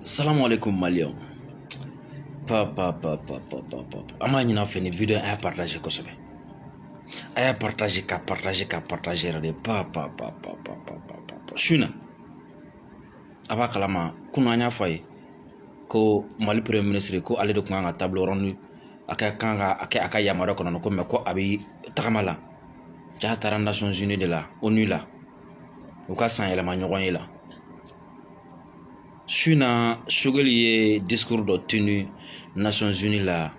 Salam alaikum Malion. Ama ñina feni vidéo ay partager ko sobe. Ay partager de Shuna. Aba kalama kuna nya fay ko Mali premier ministre ko ale de ko nga table ronde aka yamara ko non ko me ko abi takamala. Ja tara Nations Unies de la ONU la. O ka san yela ma ñogon yela. Shuna Shugeli discours de tenu Nations Unies la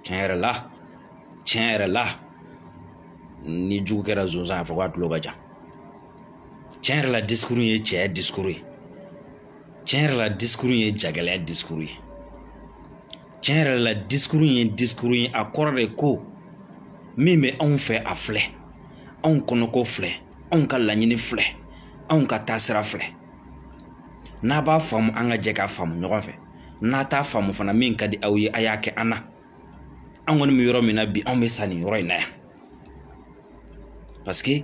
tiens là ni jugu kɛra zonzan a fɔ k'a tulo ka jan tiɲɛ yɛrɛ la discours ye cɛya discours ye tiɲɛ yɛrɛ la discours ye jagɛlɛya discours ye tiɲɛ yɛrɛ la discours ye a kɔrɔ de ko min bɛ anw fɛ a filɛ anw kɔnɔko filɛ anw ka laɲini filɛ anw ka taasira filɛ n'a b'a faamu an ka jɛ k'a faamu ɲɔgɔn fɛ n'a t'a faamu fana min ka di aw ye a y'a kɛ an na an kɔni bɛ yɔrɔ min na bi anw bɛ sa nin yɔrɔ in na yan parce que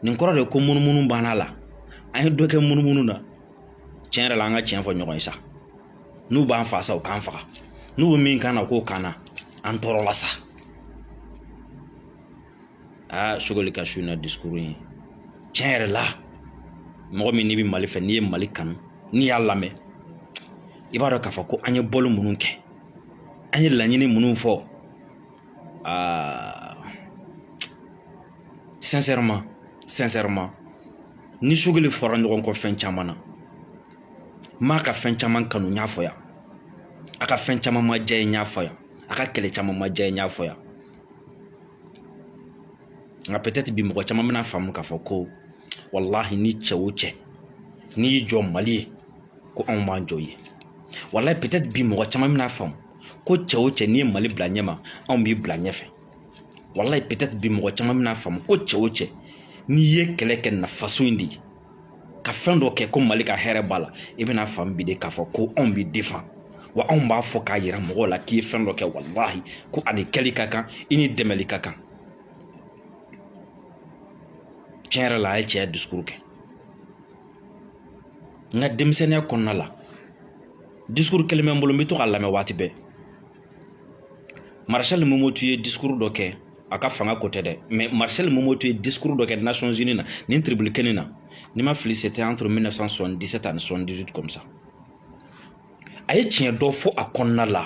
nin kɔrɔ de ko munumunu banna la an ye dɔ kɛ munumunu na tiɲɛ yɛrɛ la an ka tiɲɛ fɔ ɲɔgɔn ye sa n'u b'an fa sa u k'an faga n'u bɛ min kan na k'o kan na an tɔɔrɔ la sa Shogoli ka su na discours ye tiɲɛ yɛrɛ la mɔgɔ min n'i bɛ Mali fɛ n'i ye Mali kanu n'i y'a lamɛn i b'a dɔn k'a fɔ ko an ye bɔli minnu kɛ an ye laɲini minnu fɔ sincèrement ni Shogoli fɔra ɲɔgɔn kɔ fɛn caman na m'a ka fɛn caman kanu n y'a fɔ yan a ka fɛn caman ma diya n y'a fɔ yan a ka kɛlɛ caman ma diya n y'a fɔ yan nka peut-être bi mɔgɔ caman bɛna faamu k'a fɔ ko wallahi ni cɛ o cɛ n'i y'i jɔ Mali ye ko anw b'an jɔ ye wallahi peut-être bi mɔgɔ caman bɛna faamu ko cɛ o cɛ n'i ye Mali bila ɲɛma anw b'i bila ɲɛfɛ wallahi peut-être bi mɔgɔ caman bɛna faamu ko cɛ o cɛ n'i ye kɛlɛ kɛ nafaso in de ka fɛn dɔ kɛ ko Mali ka hɛrɛ b'a la i bɛna faamu bi de k'a fɔ ko anw b'i défend wa anw b'a fɔ k'a yira mɔgɔw la k'i ye fɛn dɔ kɛ wallahi ko ani kɛli ka kan i ni dɛmɛli ka kan tiɲɛ yɛrɛ la a ye cɛya discours kɛ nka denmisɛnniya kɔnɔna la discours kelen bɛ n bolo n bɛ to k'a lamɛn waati bɛɛ Marshal Momotu ye discours dɔ kɛ a ka fanga ko tɛ dɛ mais Marshal Momotu ye discours dɔ kɛ Nations Unies na nin tribune kelen na ni ma fili c'était entre 1977 ani 78 comme ça a ye tiɲɛ dɔ fɔ a kɔnɔna la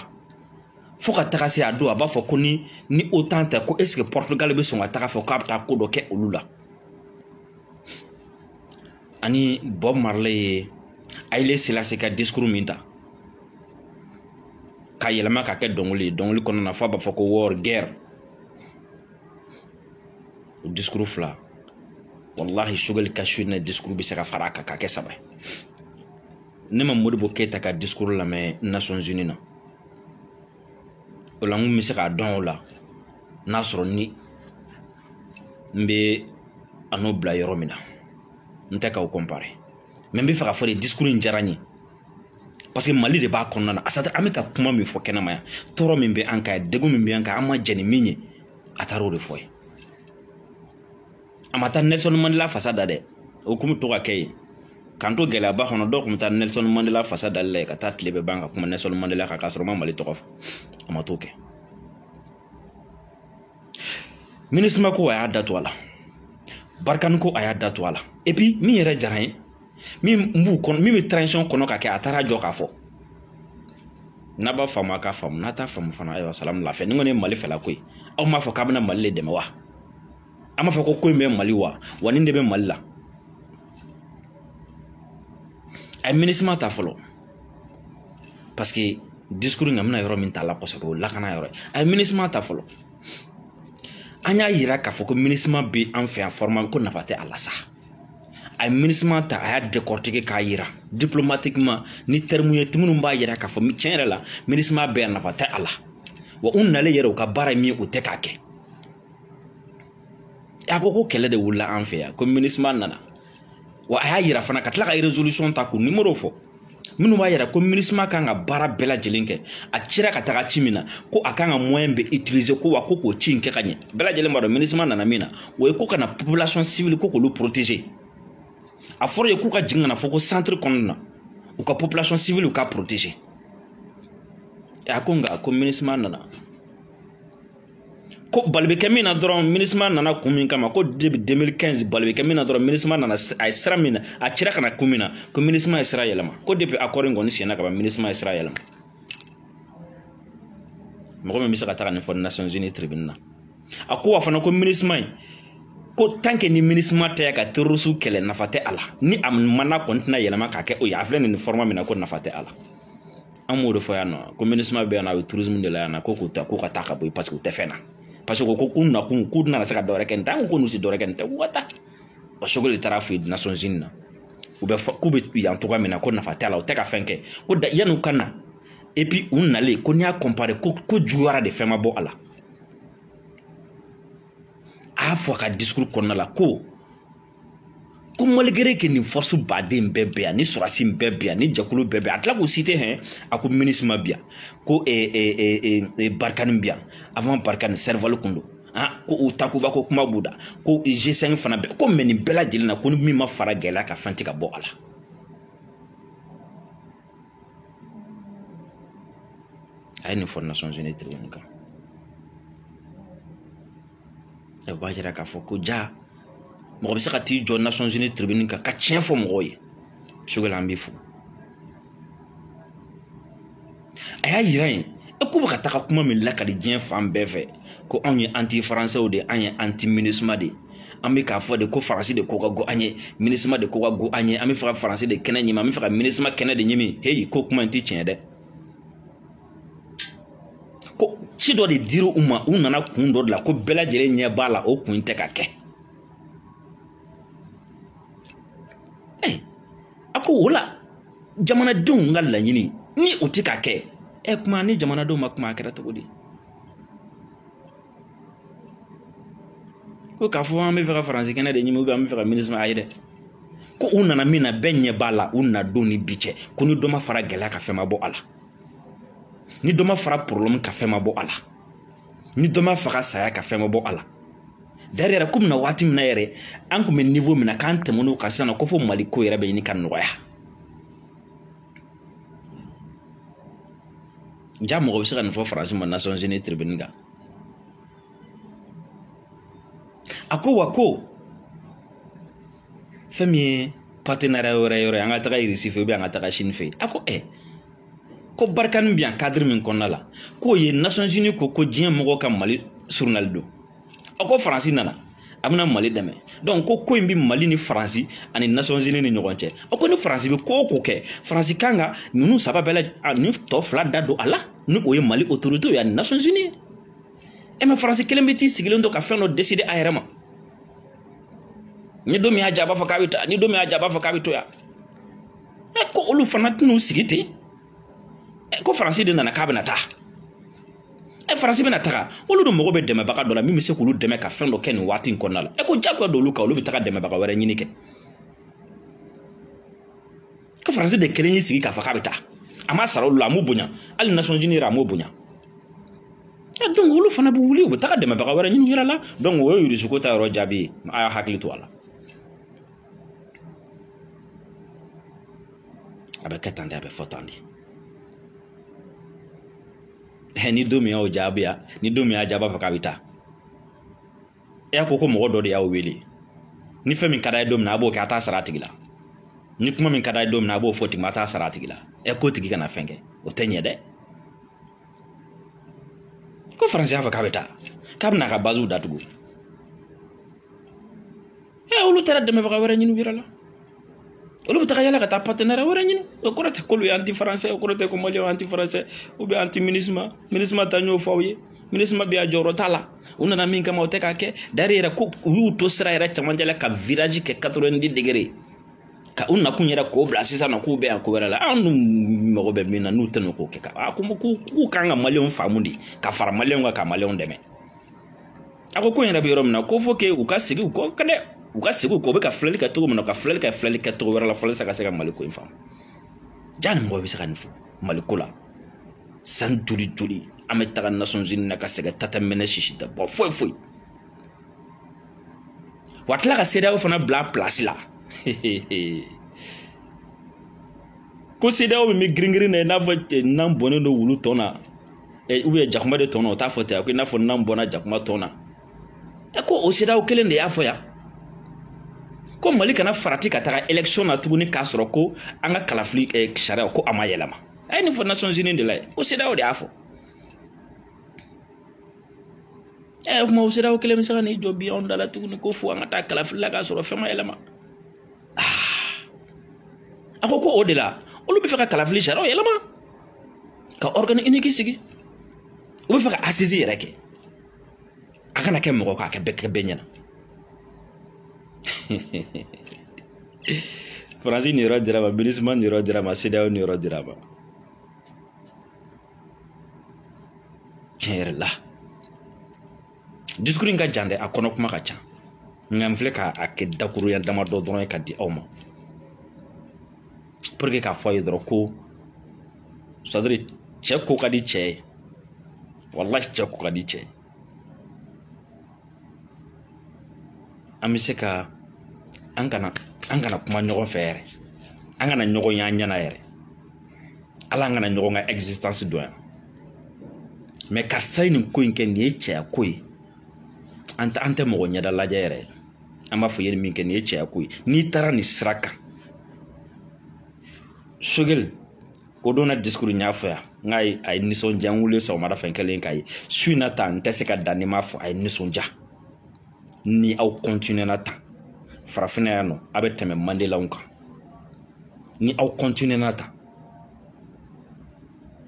fo ka taga se a don a b'a fɔ ko ni OTAN tɛ ko est-ce que Portugal bɛ sɔn ka taga fɔ k'a bɛ taa ko dɔ kɛ olu la ani Bob Marley ye Haile Selassie ka discours min ta ka yɛlɛma ka kɛ dɔnkili kɔnɔna na fo a b'a fɔ ko war guerre o discours fila wallahi Shogoli ka su na discours bɛ se ka fara a kan ka kɛ saba ne ma Modibo Keyita ka discours lamɛn Nations Unies na o la n kun bɛ se k'a dɔn o la n'a sɔrɔ ni n bɛ a n'o bila yɔrɔ min na n tɛ k'aw comparer mais n bɛ fɛ ka fɔ de discours in diyara n ye parce que Mali de b'a kɔnɔna na c'est-à-dire an bɛ ka kuma min fɔ kɛnɛma yan tɔɔrɔ min bɛ an kan yan degun min bɛ an kan an ma jɛ ni min ye a taara o de fɔ ye a ma taa Nelson Mandela fasa da dɛ o kun bɛ to ka kɛ yen k'an to gɛlɛyaba kɔnɔ dɔw kun bɛ taa Nelson Mandela fasa dali la yen ka taa tile bɛɛ ban ka kuma Nelson Mandela kan k'a sɔrɔ ma Mali tɔgɔ fɔ a ma t'o kɛ MINUSMA ko a y'a da to a la Barkani ko a y'a da to a la et puis min yɛrɛ diyara n ye min bɛ transition kɔnɔ ka kɛ a taara jɔ k'a fɔ n'a b'a faamu a k'a faamu n'a t'a faamu fana ayiwa salamu lafiya ni kɔni ye Mali fɛla ko ye aw m'a fɔ k'a bɛna Mali le dɛmɛ wa an m'a fɔ ko in bɛ Mali wa nin de bɛ Mali la a ye MINUSMA ta fɔlɔ parce que discours in nka bɛna yɔrɔ min t'a la kosɛbɛ o lakana yɔrɔ ye a ye MINUSMA ta fɔlɔ an y'a yira k'a fɔ ko MINUSMA bɛ an fɛ yan format ko nafa tɛ a la sa a ye MINUSMA ta a y'a décortiquer k'a yira diplomatiquement ni terme ye minnu b'a yira k'a fɔ tiɲɛ yɛrɛ la MINUSMA bɛ yan nafa tɛ a la wa u nalen yɛrɛ u ka baara min ye u tɛ k'a kɛ a ko ko kɛlɛ de wulila an fɛ yan ko MINUSMA nana wa a y'a yira fana ka tila ka résolution ta k'u numéro fɔ minnu b'a yira ko MINUSMA kan ka baara bɛɛ lajɛlen kɛ a cira ka taga ci min na ko a kan ka moyen bɛ utiliser ko wa ko k'o ci in kɛ ka ɲɛ bɛɛ lajɛlen b'a dɔn MINUSMA nana min na o ye ko kana population civile ko k'olu protéger a fɔra ye k'u ka jigin ka na fɔ ko centre kɔnɔna na ou ka population civile ou ka protéger et akonga ko ministre nana ko balbe kamina dron ministre nana kumin kama ko début 2015 balbe kamina dron ministre nana ay sramina a tira kana kumina ko ministre Israël ma ko depuis accord ngoni sina ka ministre Israël ma mo ko mi saka ta ne fo Nations Unies tribunal ako wa fana ko ministre ko tanke ni ministre ta ka terrorisme kele nafate ala ni am mana kontina yelama ka ke o ya afle ni forma mina ko nafate ala amodo fo ya no ko ministre be na tourisme de la na ko ta ko ta ka boy parce que te fena parce que ko kunna ku na saka dore ken tan ko nusi dore ken te wata o shogoli tarafi Nations Unies ou be ku be ya to mina ko nafate ala o te ka fenke ko da yanu kana et puis on allait ko ni a comparer ko juara de fema bo ala a fo ka discours konna la ko malgré que ni force badin bébé ni surasi bébé ni jakulu bébé atla ko cité hein ako ministre mabia ko barkan bien avant barkan serval kundo ah ko utakuba ko kuma buda ko G5 fana be ko meni bela jelina ko mi ma fara gela ka fanti ka bo ala ay ni for Nations Unies tribunal e bajira ka fo ko ja mo be saka ti jo Nations Unies tribunal ka tien fo mo ye shugala ambi fu aya yiran e ko ba ta kuma min la ka di dien fam befe ko on yi anti français ou de an anti ministre de ambi ka fo de ko français de ko go anye ministre de ko go anye ami fra français de kenani ma mi fra ministre kenani de nyimi hey ko kuma anti tien de ko ci do de diro uma unana kun do la ko bela jere nya bala o kun te ka ke ako wala jamana dun ngalla nyini ni utika ke kuma ni jamana dun makuma kera to di ko ka fo am vera français kenade nyimi u am vera ministre ayede ko unana mina benye bala unna doni biche ko ni do ma fara gela ka fema bo ala ni doma fara problème ka fema bo ala ni doma fara saya ka fema bo ala derrière comme na wati mina yere an ko men niveau mina kan temono ka sana ko fo mali ko yere be ni kan noya jamo ko sika fo France ma Nations Unies tribunal ako wako femi partenariat yore anga taka irisife be anga taka shinfe ako ko barkan bien cadre min konnala ko ye Nations Unies ko dien mogo kam Mali journaldo ako France nana amna Mali deme donc ko imbi Mali ni France ani Nations Unies ni nyogonche ako ni France be ko ke France kanga nunu sababela ni to fla dado ala ni ko ye Mali autorité ya Nations Unies e ma France kelembeti sigilondo ka feno décider aérement ni do mi ajaba fa kabita ni do mi ajaba fa kabito ya ko olu fanatinu sigite ko France de nana kabina ta France bena taka olu do mogo be deme baka dola mi se kulu deme ka fendo ken wati konala ko jakwa do luka olu bi taka deme baka wara nyini ke ko France de kelen sigi ka fa kabita ama sara olu amu bunya al Nations Unies ra mo bunya donc olu fana bu wuli o taka deme baka wara nyini yira la donc wo yuri su ko ta ro jabi aya hakli to wala abe katande abe fotandi ni domi o jabia ni domi ajaba fa kabita e ko mo do de ya weli ni femi kada dom na abo ka ta saratigila ni kuma min kada dom na abo foti mata saratigila e ko tigi kana fenge o tenye de ko France ya fa kabita kabna ka bazu datugo olu tara de me ba wara nyinu wirala olu ta yala ka ta partenaire wara nyinu o ko rate ko lu anti français o ko rate ko mali anti français ou bien anti ministre ta nyo fawye ministre bi a joro tala una na min kama o te ka ke derrière ko yu to sira era chamanjala ka virage ke 90 degrés ka unna kunyera ko blasi sana ko be ko wala anu mo be mina nu teno ko ke ka ku kanga mali on famundi ka fara mali on ka mali on deme ako ko nyera bi rom na ko fo ke u ka sigi ko kade u ka sigi ko be ka fleli ka to mo ka fleli ka to wala fleli sa ka se ka mali ko infam jan mo be sa kan fu mali ko la san tuli ameta Nations Unies na ka se ka tata mena shishita bo foi watla ka seda fana bla place la ko CEDEAO bɛ min girin na i n'a fɔ nan bɔnnen don wulu tɔn na jakuma de tɔn na o t'a fɔ ten ko i n'a fɔ nan bɔnna jakuma tɔn na ko o CEDEAO kelen de y'a fɔ yan ko Mali kana farati ka taga élection na tuguni k'a sɔrɔ ko an ka kalafili sariya ko a ma yɛlɛma a ye nin fɔ Nations Unies de la ye ko CEDEAO de y'a fɔ kuma o CEDEAO kelen bɛ se ka n'i jɔ bi anw da la tuguni ko fo an ka taa kalafili la k'a sɔrɔ fɛn ma yɛlɛma a ko o de la olu bɛ fɛ ka kalafili sariya yɛlɛma ka organe unique sigi u bɛ fɛ ka assise yɛrɛ kɛ a kana kɛ mɔgɔ k'a kɛ bɛɛ ɲɛna Faransi ni yɔrɔ dira ma MINUSMA ni yɔrɔ dira ma CEDEAO ni yɔrɔ dira ma tiɲɛ yɛrɛ la discours in ka jan dɛ a kɔnɔ kuma ka ca nka n filɛ k'a kɛ dakuruya damadɔ dɔrɔn ye ka di aw ma pour que k'a fɔ a ye dɔrɔn ko c'est-à-dire cɛ ko ka di cɛ ye wallahi cɛ ko ka di cɛ ye an bɛ se ka an kana kuma ɲɔgɔn fɛ yɛrɛ an kana ɲɔgɔn y'an ɲɛna yɛrɛ ala an kana ɲɔgɔn ka existence dɔn yan mais karisa ye nin ko in kɛ nin ye cɛya ko ye an tɛ mɔgɔ ɲɛda lajɛ yɛrɛ an b'a fɔ ye min kɛ nin ye cɛya ko ye n'i taara nin sira kan Sogɛli o don na discours n y'a fɔ yan n k'a ye a ye nisɔndiya n wele sɔgɔmada fɛ n kɛlen k'a ye su in na tan n tɛ se ka dan ni m'a fɔ a ye nisɔndiya ni aw continuera tan farafinna yan nɔ a bɛ tɛmɛ Mandelaw kan ni aw continuera tan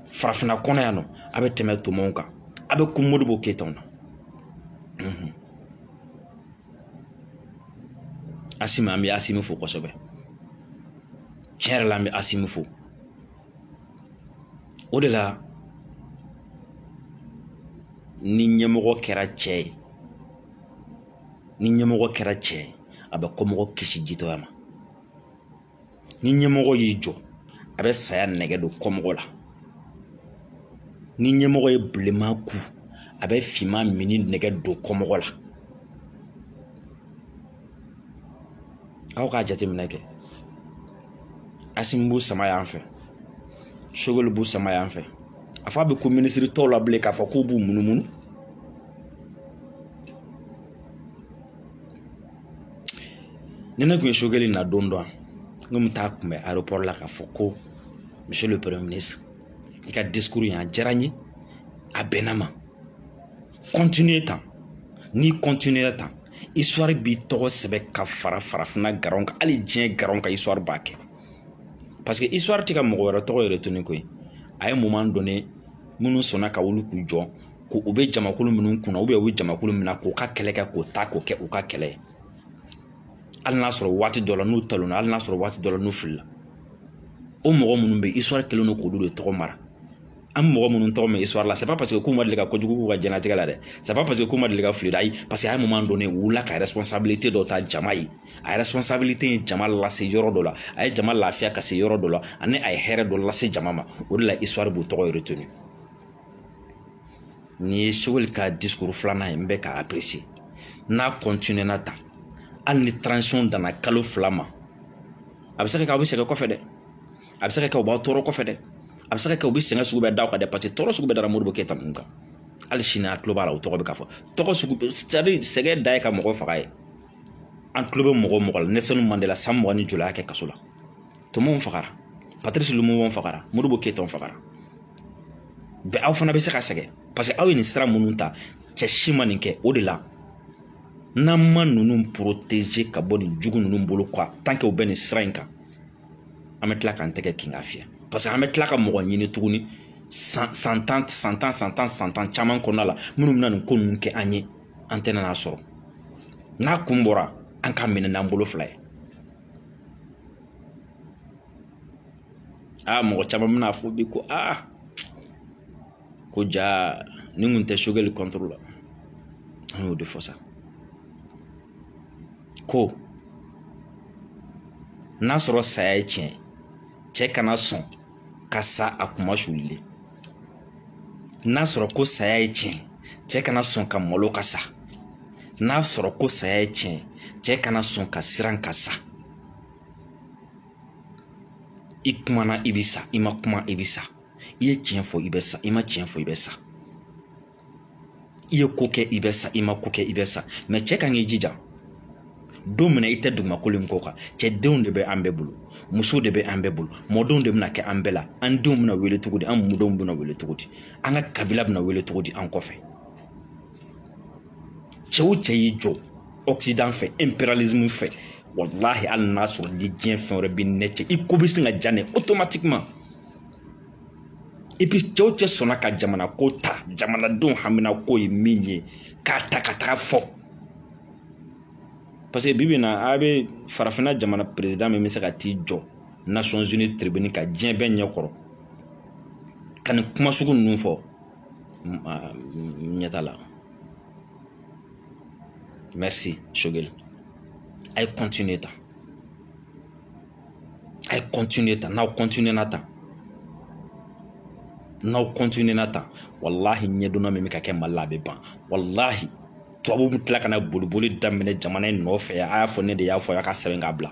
farafinna kɔnɔ yan nɔ a bɛ tɛmɛ Tomaw kan a bɛ kun Modibo Keyitaw na Asimi an bɛ Asimi fo kosɛbɛ tiɲɛ yɛrɛ la an bɛ Asimi fo o de la ni ɲɛmɔgɔ kɛra cɛ ye ni ɲɛmɔgɔ kɛra cɛ ye a bɛ kɔmɔgɔ kisi jitɔya ma ni ɲɛmɔgɔ y'i jɔ a bɛ saya nɛgɛ don kɔmɔgɔ la ni ɲɛmɔgɔ ye bilenman ku a bɛ finman mini nɛgɛ don kɔmɔgɔ la aw k'a jateminɛ kɛ Asimi b'u sama yan fɛ Sogɛli b'u sama yan fɛ a fɔ a bɛ ko minisiri tɔw la bilen k'a fɔ k'u b'u munumunu ni ne tun ye Sogɛli na don dɔ n ko n bɛ taa kunbɛn aéroport la k'a fɔ ko monsieur le premier ministre i ka discours in a diyara n ye a bɛnna ma continuer tan n'i continuer tan histoire b'i tɔgɔ sɛbɛ ka fara farafinna garan kan hali diɲɛ garan kan histoire b'a kɛ parce que histoire tɛ ka mɔgɔ wɛrɛ tɔgɔ yɛrɛ tuni koyi a ye moment donné minnu sɔnna ka wuli k'u jɔ ko u bɛ jamakulu minnu kunna u bɛ jamakulu min na k'u ka kɛlɛ kɛ k'o ta k'o kɛ u ka kɛlɛ ye hali n'a sɔrɔ waati dɔ la n'u talonna hali n'a sɔrɔ waati dɔ la n'u filila o mɔgɔ minnu bɛ histoire kɛlen don k'olu de tɔgɔ mara an bɛ mɔgɔ minnu tɔgɔ mɛn histoire la c'est pas parce que k'u ma deli ka kojugu k'u ka diɲɛlatigɛ la dɛ c'est pas parce que k'u ma deli ka fili ayi parce que a ye moment donné u wulila ka responsabilité dɔ ta jama ye a ye responsabilité ye jama lase yɔrɔ dɔ la a ye jama lafiya ka se yɔrɔ dɔ la ani a ye hɛrɛ dɔ lase jama ma o de la histoire b'u tɔgɔ retenu nin ye Sogɛli ka discours filanan ye n bɛ k'a apprécier n'a continuera tan hali ni transition danna kalo 2 ma a bɛ se ka kɛ aw bɛ sɛgɛn kɔfɛ dɛ a bɛ se ka kɛ u b'aw tɔɔrɔ kɔfɛ dɛ a bɛ se ka kɛ u bɛ sɛgɛn sugu bɛɛ da aw kan dɛ parce que tɔɔrɔ sugu bɛɛ dara Modibo Keyita ninnu kan hali sini a tulo b'a la o tɔgɔ bɛ ka fɔ tɔgɔ sugu c'est-à-dire sɛgɛn da ye ka mɔgɔ faga ye an tulo bɛ mɔgɔ la Nelson Mandela san 20 ni joli y'a kɛ kaso la Tomaw fagara Patrice Lumumba fagara Modibo Keyita fagara bɛɛ aw fana bɛ se ka sɛgɛn parce que aw ye nin sira minnu ta cɛ si ma nin kɛ o de la n'an ma ninnu protéger ka bɔ nin jugu ninnu bolo quoi tant que u bɛ nin sira in kan an bɛ tila k'an tɛgɛ kin ka fiyɛ parce que an bɛ tila ka mɔgɔ ɲini tuguni san tan caman kɔnɔna la minnu bɛna nin ko ninnu kɛ an ye an tɛna n'a sɔrɔ n'a kun bɔra an ka minɛ n'an bolo fila ye mɔgɔ caman bɛna fɔ bi ko ko ja ni kun tɛ Sogɛli contre la an y'o de fɔ sa ko n'a sɔrɔ saya ye tiɲɛ cɛ kana sɔn ka sa a kuma sulilen n'a sɔrɔ ko saya ye tiɲɛ cɛ kana sɔn ka malo ka sa n'a sɔrɔ ko saya ye tiɲɛ cɛ kana sɔn ka siran ka sa I kumana i bɛ sa, i ma kuma i bɛ sa. I ye tiɲɛ fɔ i bɛ sa, i ma tiɲɛ fɔ i bɛ sa. I ye ko kɛ i bɛ sa, i ma ko kɛ i bɛ sa. Mais cɛ kan k'i jija. Don min na i tɛ dugumakolo in ko kan, cɛdenw de bɛ an bɛɛ bolo, musow de bɛ an bɛɛ bolo, mɔdenw de bɛna kɛ an bɛɛ la, an denw bɛna wele cogo di, an mɔdenw bɛna wele cogo di, an ka kabila bɛna wele cogo di an kɔfɛ. Cɛ o cɛ y'i jɔ Occident fɛ, impérialisme fɛ, wallahi hali n'a sɔrɔ ni diɲɛ fɛn wɛrɛ bɛ ne cɛ, i ko bɛ sin ka diya ne automatiquement. Et puis cɛ o cɛ sɔnna ka jamana ko ta, jamanadenw hamina ko ye min ye, k'a ta ka taga fɔ. Parce que bibi na a bɛ farafinna jamana président min bɛ se ka t'i jɔ Nations Unies tribune ka diɲɛ bɛɛ ɲɛ kɔrɔ ka nin kuma sugu ninnu fɔ ɲɛ t'a la. Merci Shogel. A ye continuer tan. A ye continuer tan. N'aw continuer na tan. N'aw continuer na tan. Wallahi ɲɛdonna min bɛ ka kɛ Mali la a bɛ ban. Wallahi tubabu bɛ tila ka na boliboli daminɛ jamana in nɔfɛ a y'a fɔ ne de y'a fɔ a ka sɛbɛn k'a bila.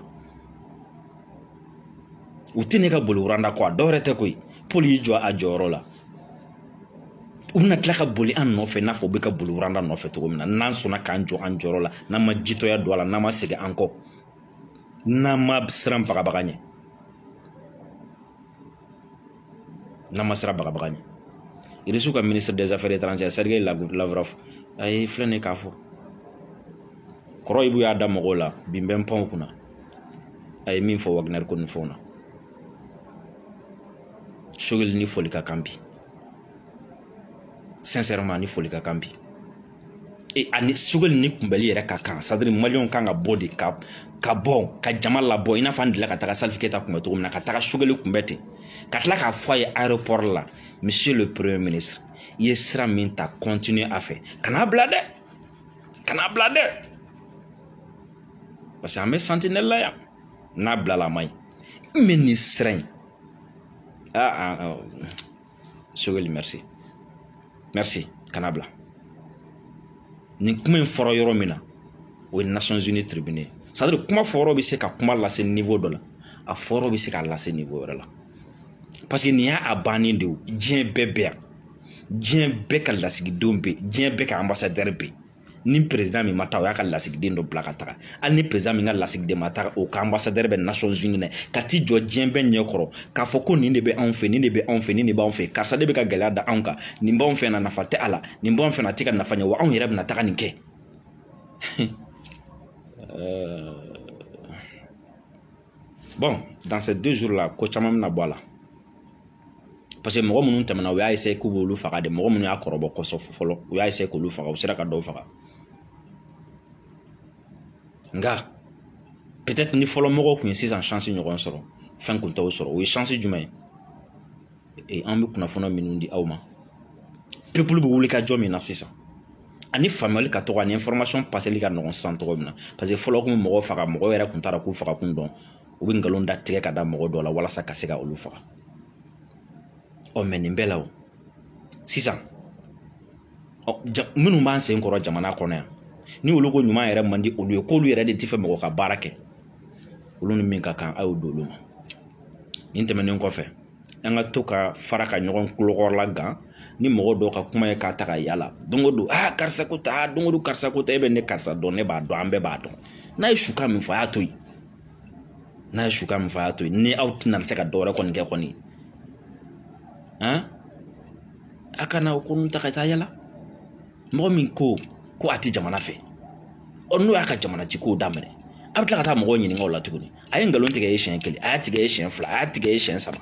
U tɛ ne ka boli wuranda kɔ a dɔwɛrɛ tɛ koyi. Paul y'i jɔ a jɔyɔrɔ la. U bɛna tila ka boli an nɔfɛ n'a fɔ u bɛ ka boli wuranda nɔfɛ cogo min na n'an sɔnna k'an jɔ an jɔyɔrɔ la n'an ma jitɔya don a la n'an ma segin an kɔ n'an ma siran bagabaga ɲɛ n'an ma siran bagabaga ɲɛ. Irisiw ka ministre des affaires étrangères Sergei Lavrov a ye filɛ nin k'a fɔ kɔrɔ Ibu y'a da mɔgɔw la bin bɛ n panw kunna a ye min fɔ Wagner ko nin fɛnw na. Shogel ni foli ka kan bi. Sincèrement ni foli ka kan bi. Et ani Shogel ni kunbɛli yɛrɛ ka kan, c'est-à-dire maliyɛnw kan ka bɔ de ka bɔ ka jama labɔ i n'a fɔ an delila ka taga Salif Keita kunbɛ cogo min na ka taga Shogel kunbɛ ten ka tila k'a fɔ a ye aéroport la monsieur le premier ministre i ye sira min ta continuer a fɛ kan'a bila dɛ kan'a bila dɛ parce que an bɛ sentinelle la yan n'a bilala a man ɲi mais nin sira in Shogel merci. Merci, Kanabla. Nin kuma in fɔra yɔrɔ min na o ye Nations Unies tribune. C'est-à-dire kuma fɔra bɛ se ka kuma lase niveau dɔ la a fɔra bɛ se ka lase niveau wɛrɛ la. Parce que nin y'a bannen de ye diɲɛ bɛɛ bɛ yan diɲɛ bɛɛ ka lasigidenw bɛ yen diɲɛ bɛɛ ka ambassadeur bɛ yen ni président min ma taa o y'a ka lasigiden dɔ bila ka taga hali ni président min ka lasigiden ma taga o ka ambassadeur bɛ Nations Unies na ka t'i jɔ diɲɛ bɛɛ ɲɛ kɔrɔ k'a fɔ ko nin de bɛ anw fɛ nin de bɛ anw fɛ nin de b'anw fɛ karisa de bɛ ka gɛlɛya da anw kan nin b'anw fɛ na nafa tɛ a la nin b'anw fɛ na a tɛ ka nafa ɲɛ wa anw yɛrɛ bɛna taga nin kɛ. Bon dans ces 2 jours là ko caman bɛna bɔ a la parce que mɔgɔ minnu tɛmɛna u y'a essayé k'u b'olu faga de mɔgɔ minnu y'a kɔrɔbɔ kɔsɔn fɔlɔ u y'a essayé k'olu faga u sera ka dɔw faga. Nga peut-être ni fɔlɔ mɔgɔw kun ye sisan chance ɲɔgɔn sɔrɔ fɛn kun t'aw sɔrɔ o ye chance jumɛn ye an bɛ kunnafoni minnu di aw ma peuple bɛ wuli ka jɔ min na sisan ani faamuyali ka tɔgɔ ani information passeli ka nɔgɔn sisan tɔgɔ min na parce que fɔlɔ kun bɛ mɔgɔw faga mɔgɔw yɛrɛ kun t'a dɔn k'u faga kun dɔn u bɛ nkalon da tigɛ ka da mɔgɔ dɔw la walasa ka se ka olu faga. Mais nin bɛɛ la o sisan minnu b'an sen kɔrɔ jamana kɔnɔ yan ni olu ko ɲuman yɛrɛ man di olu ye k'olu yɛrɛ de tɛ fɛ mɔgɔ ka baara kɛ olu ni min ka kan a y'o don olu ma. Nin tɛmɛnen kɔfɛ an ka to ka fara ka ɲɔgɔn kulokɔrɔla gan ni mɔgɔ dɔw ka kuma ye k'a ta ka yala don o don karisa ko ta don o don karisa ko ta e bɛ ne karisa dɔn ne b'a dɔn an bɛɛ b'a dɔn n'a ye suka min fɔ a y'a to yen n'a ye suka min fɔ a y'a to yen ni aw tɛna se ka dɔwɛrɛ kɔni kɛ kɔni a kana o ko nun ta ka taa yala mɔgɔ min ko a tɛ jamana fɛ n'o y'a ka jamana ci kow daminɛ a bɛ tila ka taa mɔgɔw ɲininka o la tuguni a ye nkalon tigɛ e siɲɛ 1 a y'a tigɛ e siɲɛ 2 a y'a tigɛ e siɲɛ 3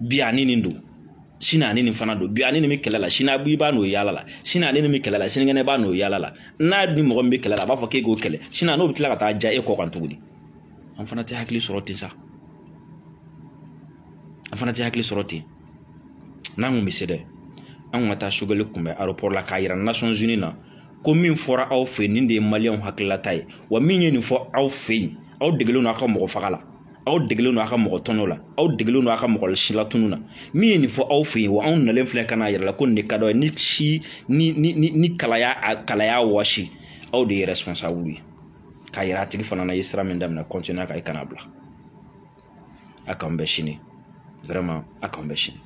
bi ani nin don sini ani nin fana don bi ani nin bɛ kɛlɛ la sini i b'a n'o yala la sini ani nin bɛ kɛlɛ la sinikɛnɛ b'a n'o yala la n'a ni mɔgɔ min bɛ kɛlɛ la a b'a fɔ k'e k'o kɛlɛ sini n'o bɛ tila ka taa ja e kɔ kan tuguni an fana tɛ hakili sɔrɔ ten sa an fana tɛ hakili sɔrɔ ten n'an kun bɛ se dɛ an kun ka taa Shogel kunbɛ aéroport la k'a yira Nations Unies na ko min fɔra aw fɛ nin de ye maliyɛnw hakililata ye wa min ye nin fɔ aw fɛ yen aw degelen don aw ka mɔgɔ faga la aw degelen don aw ka mɔgɔ tɔɲɔ la aw degelen don aw ka mɔgɔ silatunu na min ye nin fɔ aw fɛ yen wa anw nalen filɛ ka n'a yɛrɛ la ko nin de ka dɔ ye ni kalaya wɔsi aw de ye responsable ye k'a yira a tigi fana na ye sira min daminɛ continuer ka i kana bila a k'an bɛɛ sini vraiment a k'an bɛɛ sini